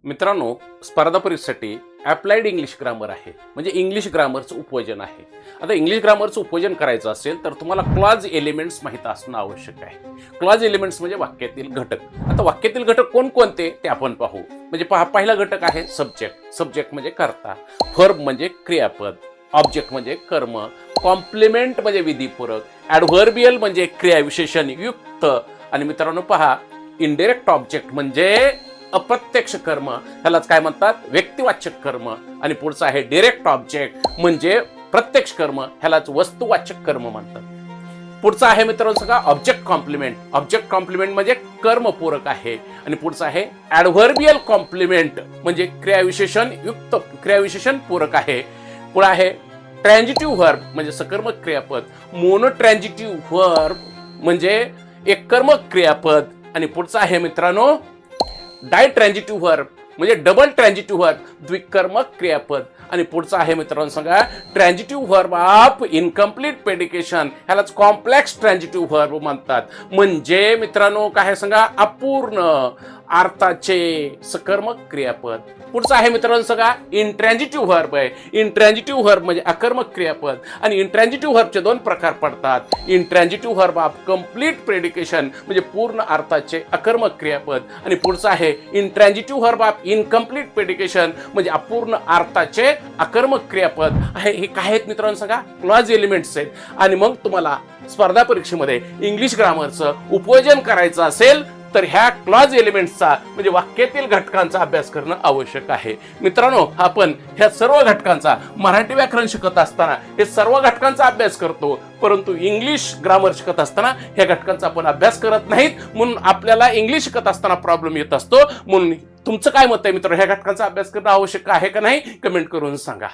मित्रांनो, स्पर्धा परीक्षेसाठी अप्लाइड इंग्लिश ग्रामर आहे, म्हणजे इंग्लिश ग्रामरचं उपयोजन आहे. आता इंग्लिश ग्रामरचं उपयोजन करायचं असेल तर तुम्हाला क्लॉज एलिमेंट्स माहित असणं आवश्यक आहे. क्लॉज एलिमेंट्स म्हणजे वाक्यातील घटक. आता वाक्यातील घटक कोणकोणते ते आपण पाहू. म्हणजे पहिला घटक आहे सब्जेक्ट. सब्जेक्ट म्हणजे कर्ता, व्हर्ब म्हणजे क्रियापद, ऑब्जेक्ट म्हणजे कर्म, कॉम्प्लिमेंट म्हणजे विधिपूरक, ॲडव्हर्बियल म्हणजे क्रियाविशेषण युक्त, आणि मित्रांनो पहा, इनडायरेक्ट ऑब्जेक्ट म्हणजे अप्रत्यक्ष कर्म, ह्यालाच काय म्हणतात, व्यक्तिवाचक कर्म. आणि पुढचं आहे डायरेक्ट ऑब्जेक्ट म्हणजे प्रत्यक्ष कर्म, ह्यालाच वस्तुवाचक कर्म म्हणतात. पुढचं आहे मित्रांनो सगळा ऑब्जेक्ट कॉम्प्लिमेंट. ऑब्जेक्ट कॉम्प्लिमेंट म्हणजे कर्मपूरक आहे. आणि पुढचं आहे ॲडव्हर्बियल कॉम्प्लिमेंट म्हणजे क्रियाविशेषण युक्त, क्रियाविशेषण पूरक आहे. पुढे आहे ट्रान्झिटिव्ह व्हर्ब म्हणजे सकर्मक क्रियापद, मोनोट्रान्झिटिव्ह व्हर्ब म्हणजे एक कर्मक क्रियापद. आणि पुढचं आहे मित्रांनो डायट्रान्झिटिव्ह व्हर्ब म्हणजे डबल ट्रान्झिटिव्ह व्हर्ब, द्विकर्मक क्रियापद. आणि पुढचं आहे मित्रांनो सांगा ट्रान्झिटिव्ह व्हर्ब ऑफ इनकम्प्लीट प्रेडिकेशन, ह्यालाच कॉम्प्लेक्स ट्रान्झिटिव्ह व्हर्ब म्हणतात. म्हणजे मित्रांनो काय सांगा, अपूर्ण अर्थाचे सकर्मक क्रियापद. पुढचं आहे मित्रांनो सगळा इंट्रान्झिटिव्ह व्हर्ब आहे. इंट्रान्झिटिव्ह व्हर्ब म्हणजे अकर्मक क्रियापद. आणि इंट्रान्झिटिव्ह व्हर्बचे दोन प्रकार पडतात. इंट्रान्झिटिव्ह व्हर्ब ऑफ कम्प्लीट प्रेडिकेशन म्हणजे पूर्ण अर्थाचे अकर्मक क्रियापद. आणि पुढचं आहे इंट्रान्झिटिव्ह व्हर्ब ऑफ इनकम्प्लीट प्रेडिकेशन म्हणजे अपूर्ण अर्थाचे अकर्मक क्रियापद आहे. हे काय आहेत मित्रांनो सांगा, क्लॉज एलिमेंट्स आहेत. आणि मग तुम्हाला स्पर्धा परीक्षेमध्ये इंग्लिश ग्रामरचं उपयोजन करायचं असेल तर ह्या क्लॉज एलिमेंट्सचा म्हणजे वाक्यातील घटकांचा अभ्यास करणं आवश्यक आहे. मित्रांनो, आपण ह्या सर्व घटकांचा मराठी व्याकरण शिकत असताना हे सर्व घटकांचा अभ्यास करतो, परंतु इंग्लिश ग्रामर शिकत असताना ह्या घटकांचा आपण अभ्यास करत नाहीत. म्हणून आपल्याला इंग्लिश शिकत असताना प्रॉब्लेम येत असतो. म्हणून तुमचं काय मत आहे मित्र, ह्या घटकांचा अभ्यास करणं आवश्यक आहे का नाही, कमेंट करून सांगा.